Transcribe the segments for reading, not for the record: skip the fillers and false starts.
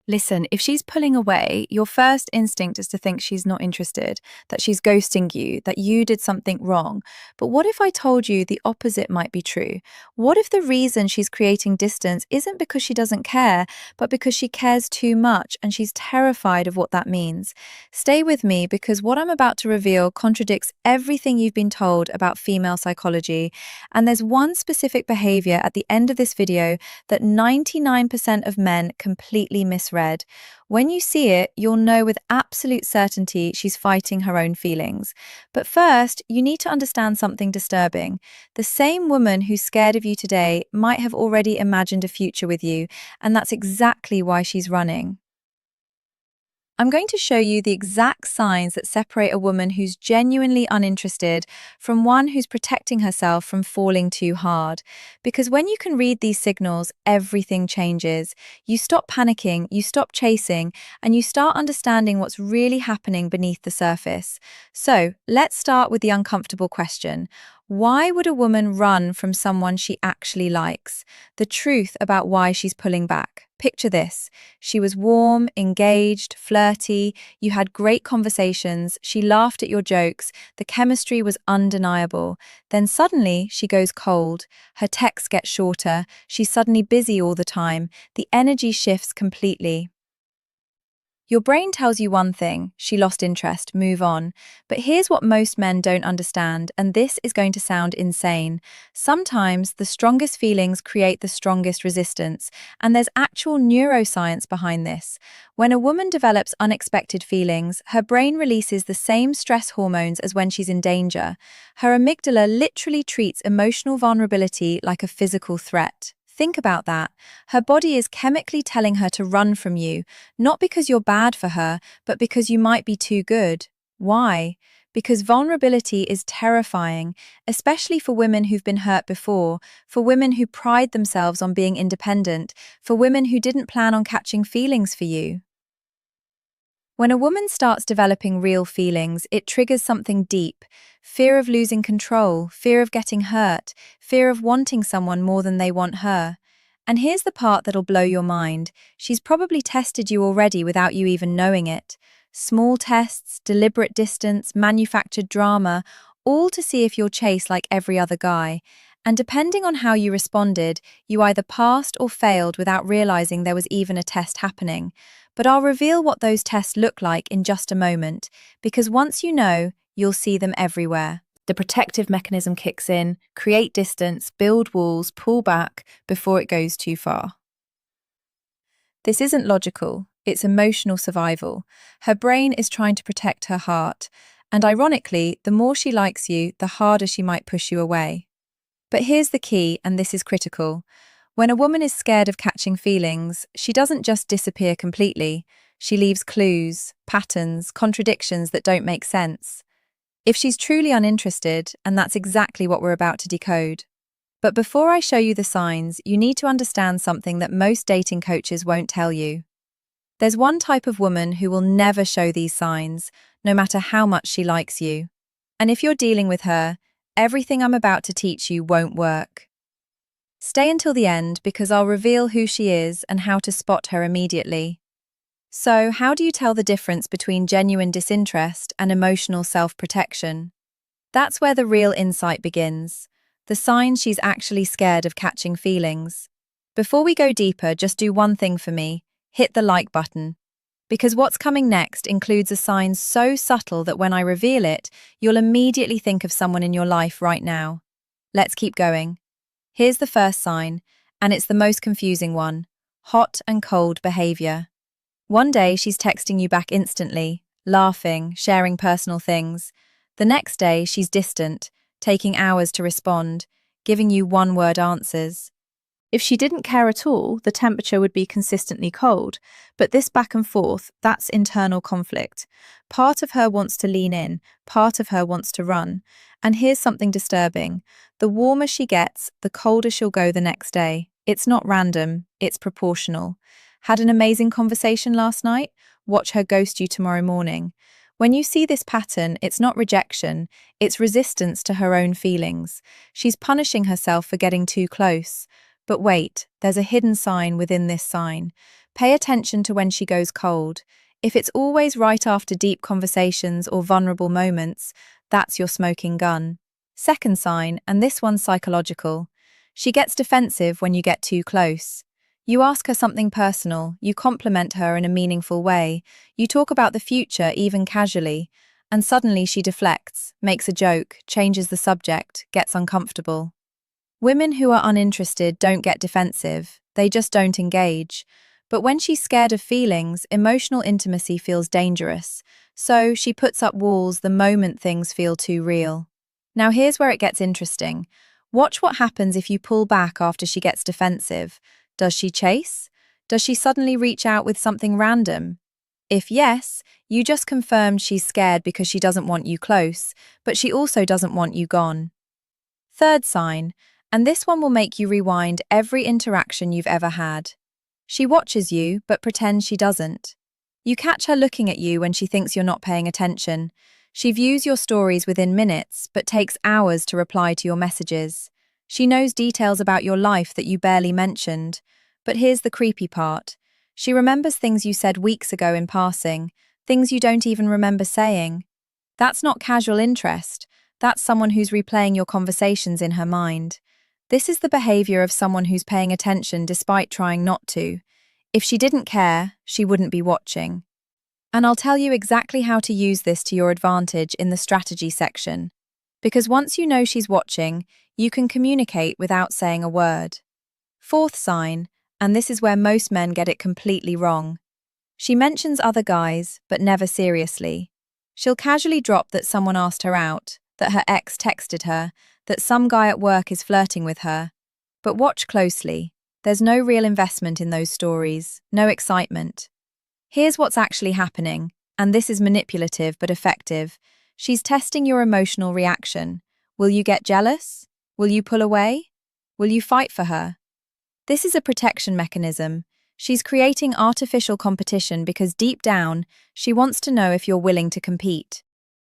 Listen, if she's pulling away, your first instinct is to think she's not interested, that she's ghosting you, that you did something wrong. But what if I told you the opposite might be true? What if the reason she's creating distance isn't because she doesn't care, but because she cares too much and she's terrified of what that means? Stay with me because what I'm about to reveal contradicts everything you've been told about female psychology. And there's one specific behavior at the end of this video that 99% of men completely misread. When you see it, you'll know with absolute certainty she's fighting her own feelings. But first, you need to understand something disturbing. The same woman who's scared of you today might have already imagined a future with you, and that's exactly why she's running. I'm going to show you the exact signs that separate a woman who's genuinely uninterested from one who's protecting herself from falling too hard. Because when you can read these signals, everything changes. You stop panicking, you stop chasing, and you start understanding what's really happening beneath the surface. So, let's start with the uncomfortable question. Why would a woman run from someone she actually likes? The truth about why she's pulling back. Picture this. She was warm, engaged, flirty, you had great conversations, she laughed at your jokes, the chemistry was undeniable. Then suddenly she goes cold, her texts get shorter, she's suddenly busy all the time, the energy shifts completely. Your brain tells you one thing, she lost interest, move on. But here's what most men don't understand, and this is going to sound insane. Sometimes the strongest feelings create the strongest resistance, and there's actual neuroscience behind this. When a woman develops unexpected feelings, her brain releases the same stress hormones as when she's in danger. Her amygdala literally treats emotional vulnerability like a physical threat. Think about that. Her body is chemically telling her to run from you, not because you're bad for her, but because you might be too good. Why? Because vulnerability is terrifying, especially for women who've been hurt before, for women who pride themselves on being independent, for women who didn't plan on catching feelings for you. When a woman starts developing real feelings, it triggers something deep. Fear of losing control, fear of getting hurt, fear of wanting someone more than they want her. And here's the part that'll blow your mind. She's probably tested you already without you even knowing it. Small tests, deliberate distance, manufactured drama, all to see if you'll chase like every other guy. And depending on how you responded, you either passed or failed without realizing there was even a test happening. But I'll reveal what those tests look like in just a moment, because once you know, you'll see them everywhere. The protective mechanism kicks in, create distance, build walls, pull back before it goes too far. This isn't logical, it's emotional survival. Her brain is trying to protect her heart, and ironically, the more she likes you, the harder she might push you away. But here's the key, and this is critical. When a woman is scared of catching feelings, she doesn't just disappear completely. She leaves clues, patterns, contradictions that don't make sense. If she's truly uninterested, and that's exactly what we're about to decode. But before I show you the signs, you need to understand something that most dating coaches won't tell you. There's one type of woman who will never show these signs, no matter how much she likes you. And if you're dealing with her, everything I'm about to teach you won't work. Stay until the end because I'll reveal who she is and how to spot her immediately. So, how do you tell the difference between genuine disinterest and emotional self-protection? That's where the real insight begins. The sign she's actually scared of catching feelings. Before we go deeper, just do one thing for me. Hit the like button. Because what's coming next includes a sign so subtle that when I reveal it, you'll immediately think of someone in your life right now. Let's keep going. Here's the first sign, and it's the most confusing one. Hot and cold behavior. One day she's texting you back instantly, laughing, sharing personal things. The next day she's distant, taking hours to respond, giving you one-word answers. If she didn't care at all, the temperature would be consistently cold. But this back and forth, that's internal conflict. Part of her wants to lean in, part of her wants to run. And here's something disturbing. The warmer she gets, the colder she'll go the next day. It's not random, it's proportional. Had an amazing conversation last night? Watch her ghost you tomorrow morning. When you see this pattern, it's not rejection, it's resistance to her own feelings. She's punishing herself for getting too close. But wait, there's a hidden sign within this sign. Pay attention to when she goes cold. If it's always right after deep conversations or vulnerable moments, that's your smoking gun. Second sign, and this one's psychological. She gets defensive when you get too close. You ask her something personal, you compliment her in a meaningful way, you talk about the future even casually, and suddenly she deflects, makes a joke, changes the subject, gets uncomfortable. Women who are uninterested don't get defensive, they just don't engage. But when she's scared of feelings, emotional intimacy feels dangerous, so she puts up walls the moment things feel too real. Now here's where it gets interesting. Watch what happens if you pull back after she gets defensive. Does she chase? Does she suddenly reach out with something random? If yes, you just confirmed she's scared because she doesn't want you close, but she also doesn't want you gone. Third sign, and this one will make you rewind every interaction you've ever had. She watches you, but pretends she doesn't. You catch her looking at you when she thinks you're not paying attention. She views your stories within minutes, but takes hours to reply to your messages. She knows details about your life that you barely mentioned. But here's the creepy part. She remembers things you said weeks ago in passing, things you don't even remember saying. That's not casual interest. That's someone who's replaying your conversations in her mind. This is the behavior of someone who's paying attention despite trying not to. If she didn't care, she wouldn't be watching. And I'll tell you exactly how to use this to your advantage in the strategy section. Because once you know she's watching, you can communicate without saying a word. Fourth sign, and this is where most men get it completely wrong. She mentions other guys, but never seriously. She'll casually drop that someone asked her out, that her ex texted her, that some guy at work is flirting with her. But watch closely. There's no real investment in those stories, no excitement. Here's what's actually happening, and this is manipulative but effective. She's testing your emotional reaction. Will you get jealous? Will you pull away? Will you fight for her? This is a protection mechanism. She's creating artificial competition because deep down, she wants to know if you're willing to compete.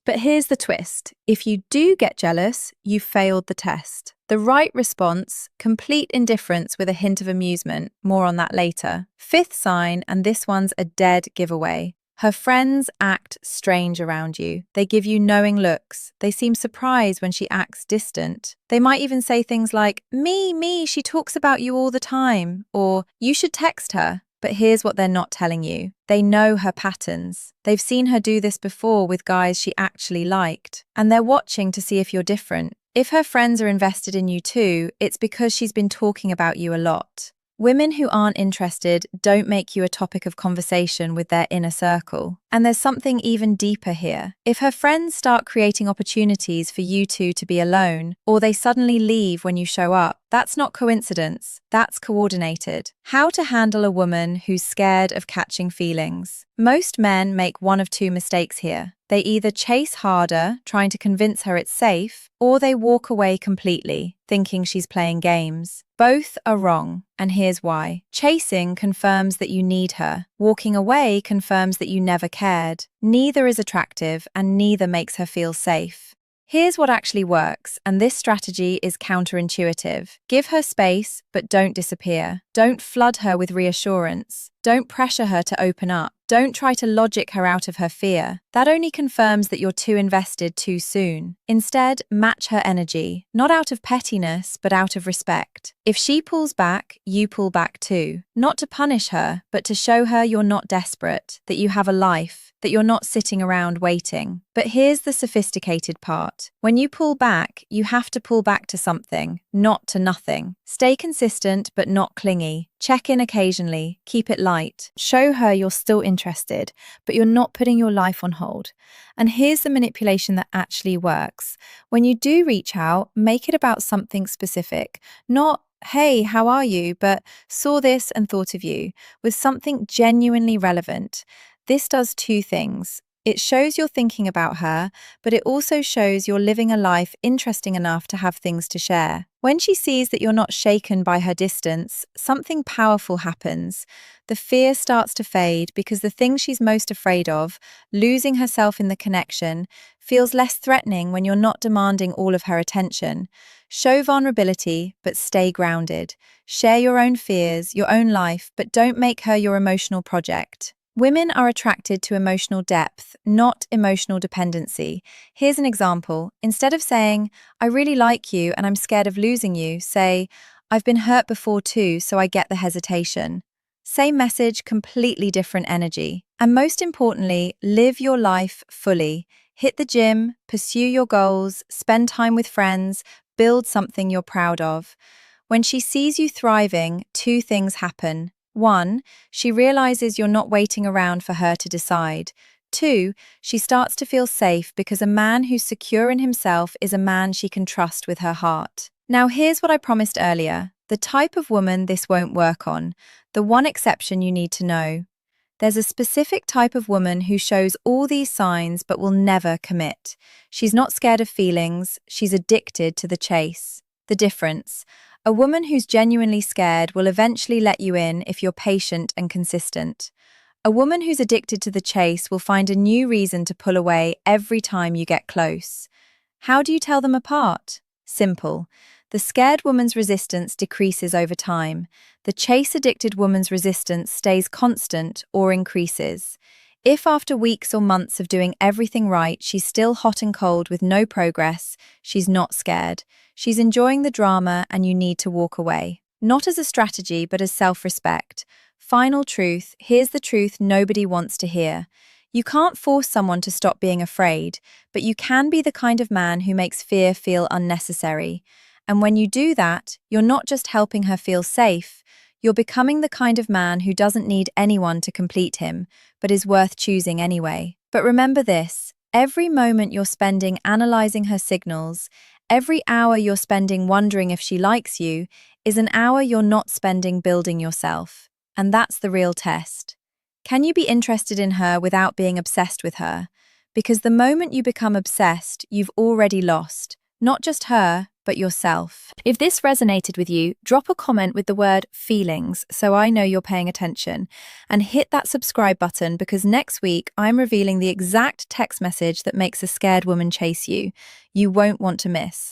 But here's the twist. If you do get jealous, you've failed the test. The right response, complete indifference with a hint of amusement. More on that later. Fifth sign, and this one's a dead giveaway. Her friends act strange around you. They give you knowing looks. They seem surprised when she acts distant. They might even say things like, me, she talks about you all the time, or you should text her. But here's what they're not telling you. They know her patterns. They've seen her do this before with guys she actually liked. And they're watching to see if you're different. If her friends are invested in you too, it's because she's been talking about you a lot. Women who aren't interested don't make you a topic of conversation with their inner circle. And there's something even deeper here. If her friends start creating opportunities for you two to be alone, or they suddenly leave when you show up, that's not coincidence, that's coordinated. How to handle a woman who's scared of catching feelings. Most men make one of two mistakes here. They either chase harder, trying to convince her it's safe, or they walk away completely, thinking she's playing games. Both are wrong, and here's why. Chasing confirms that you need her. Walking away confirms that you never cared. Neither is attractive, and neither makes her feel safe. Here's what actually works, and this strategy is counterintuitive. Give her space, but don't disappear. Don't flood her with reassurance. Don't pressure her to open up. Don't try to logic her out of her fear. That only confirms that you're too invested too soon. Instead, match her energy, not out of pettiness, but out of respect. If she pulls back, you pull back too. Not to punish her, but to show her you're not desperate, that you have a life, that you're not sitting around waiting. But here's the sophisticated part. When you pull back, you have to pull back to something, not to nothing. Stay consistent, but not clingy. Check in occasionally, keep it light. Show her you're still interested, but you're not putting your life on hold. And here's the manipulation that actually works. When you do reach out, make it about something specific. Not, hey, how are you? But saw this and thought of you, with something genuinely relevant. This does two things. It shows you're thinking about her, but it also shows you're living a life interesting enough to have things to share. When she sees that you're not shaken by her distance, something powerful happens. The fear starts to fade because the thing she's most afraid of, losing herself in the connection, feels less threatening when you're not demanding all of her attention. Show vulnerability, but stay grounded. Share your own fears, your own life, but don't make her your emotional project. Women are attracted to emotional depth, not emotional dependency. Here's an example. Instead of saying, I really like you and I'm scared of losing you, say, I've been hurt before too, so I get the hesitation. Same message, completely different energy. And most importantly, live your life fully. Hit the gym, pursue your goals, spend time with friends, build something you're proud of. When she sees you thriving, two things happen. One, she realizes you're not waiting around for her to decide. Two, she starts to feel safe because a man who's secure in himself is a man she can trust with her heart. Now, here's what I promised earlier. The type of woman this won't work on. The one exception you need to know. There's a specific type of woman who shows all these signs but will never commit. She's not scared of feelings, she's addicted to the chase. The difference: a woman who's genuinely scared will eventually let you in if you're patient and consistent. A woman who's addicted to the chase will find a new reason to pull away every time you get close. How do you tell them apart? Simple. The scared woman's resistance decreases over time. The chase-addicted woman's resistance stays constant or increases. If after weeks or months of doing everything right, she's still hot and cold with no progress, she's not scared. She's enjoying the drama and you need to walk away. Not as a strategy, but as self-respect. Final truth, here's the truth nobody wants to hear. You can't force someone to stop being afraid, but you can be the kind of man who makes fear feel unnecessary. And when you do that, you're not just helping her feel safe, you're becoming the kind of man who doesn't need anyone to complete him, but is worth choosing anyway. But remember this, every moment you're spending analyzing her signals, every hour you're spending wondering if she likes you, is an hour you're not spending building yourself. And that's the real test. Can you be interested in her without being obsessed with her? Because the moment you become obsessed, you've already lost, not just her, but yourself. If this resonated with you, drop a comment with the word feelings so I know you're paying attention. And hit that subscribe button because next week I'm revealing the exact text message that makes a scared woman chase you. You won't want to miss.